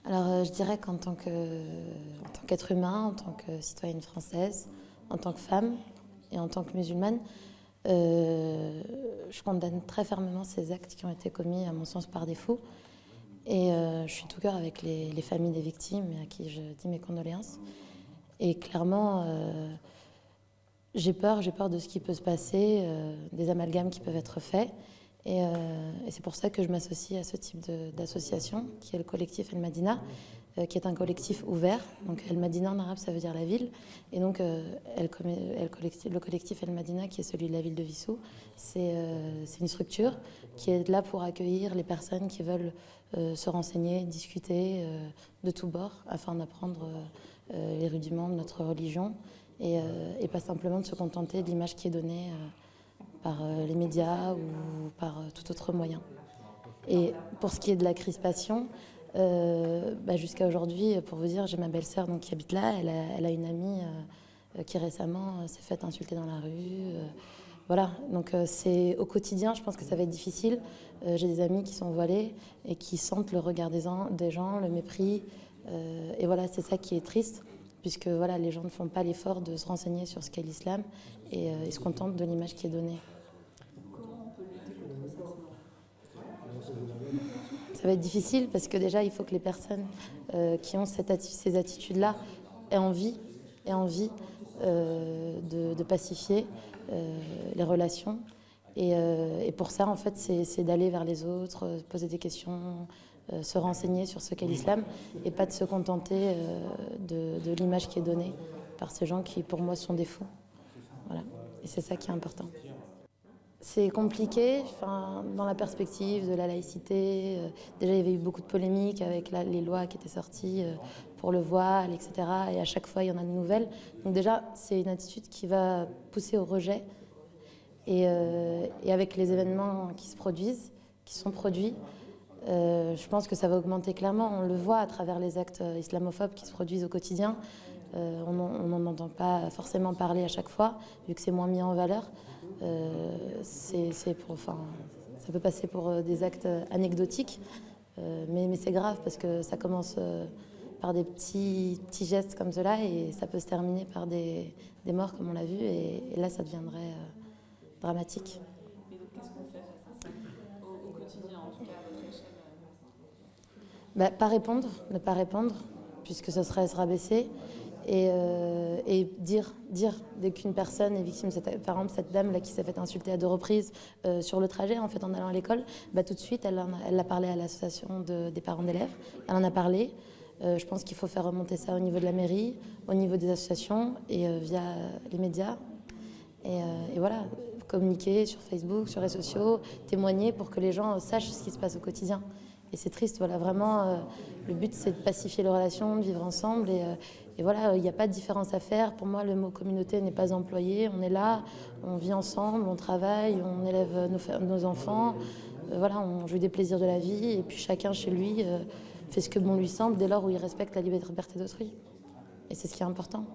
Alors, je dirais en tant qu'être humain, en tant que citoyenne française, en tant que femme et en tant que musulmane, je condamne très fermement ces actes qui ont été commis, à mon sens, par des fous. Et je suis tout cœur avec les familles des victimes et à qui je dis mes condoléances. Et clairement, j'ai peur de ce qui peut se passer, des amalgames qui peuvent être faits. Et c'est pour ça que je m'associe à ce type d'association, qui est le collectif El Madina, qui est un collectif ouvert. Donc El Madina en arabe, ça veut dire la ville. Et donc le collectif El Madina, qui est celui de la ville de Wissous, c'est une structure qui est là pour accueillir les personnes qui veulent se renseigner, discuter de tous bords, afin d'apprendre les rudiments de notre religion et pas simplement de se contenter de l'image qui est donnée par les médias ou par tout autre moyen. Et pour ce qui est de la crispation, jusqu'à aujourd'hui, pour vous dire, j'ai ma belle-sœur qui habite là, elle a une amie qui récemment s'est faite insulter dans la rue. Voilà, donc c'est au quotidien, je pense que ça va être difficile. J'ai des amis qui sont voilés et qui sentent le regard des gens, le mépris. Et voilà, c'est ça qui est triste, puisque voilà, les gens ne font pas l'effort de se renseigner sur ce qu'est l'islam et ils se contentent de l'image qui est donnée. Comment on peut lutter contre ça? Ça va être difficile parce que déjà, il faut que les personnes qui ont ces attitudes-là aient envie de pacifier les relations. Et pour ça, en fait, c'est d'aller vers les autres, poser des questions, se renseigner sur ce qu'est l'islam et pas de se contenter de l'image qui est donnée par ces gens qui, pour moi, sont des fous. Voilà. Et c'est ça qui est important. C'est compliqué, dans la perspective de la laïcité. Déjà, il y avait eu beaucoup de polémiques avec les lois qui étaient sorties pour le voile, etc. Et à chaque fois, il y en a de nouvelles. Donc déjà, c'est une attitude qui va pousser au rejet. Et avec les événements qui sont produits, je pense que ça va augmenter clairement. On le voit à travers les actes islamophobes qui se produisent au quotidien. On n'en entend pas forcément parler à chaque fois, vu que c'est moins mis en valeur. Ça peut passer pour des actes anecdotiques, mais c'est grave parce que ça commence par des petits gestes comme cela et ça peut se terminer par des morts comme on l'a vu et là ça deviendrait dramatique. Et donc, qu'est-ce qu'on fait face à ça au quotidien, en tout cas à votre échelle? Ne pas répondre, puisque ce serait se rabaisser. Et dire dès qu'une personne est victime, par exemple cette dame là qui s'est fait insulter à 2 reprises sur le trajet en fait en allant à l'école, tout de suite elle a parlé à l'association des parents d'élèves, elle en a parlé. Je pense qu'il faut faire remonter ça au niveau de la mairie, au niveau des associations et via les médias. Et voilà, communiquer sur Facebook, sur les réseaux sociaux, témoigner pour que les gens sachent ce qui se passe au quotidien. Et c'est triste, voilà, vraiment, le but c'est de pacifier les relations, de vivre ensemble et voilà, il n'y a pas de différence à faire. Pour moi, le mot communauté n'est pas employé, on est là, on vit ensemble, on travaille, on élève nos enfants, voilà, on joue des plaisirs de la vie et puis chacun chez lui fait ce que bon lui semble dès lors où il respecte la liberté d'autrui. Et c'est ce qui est important.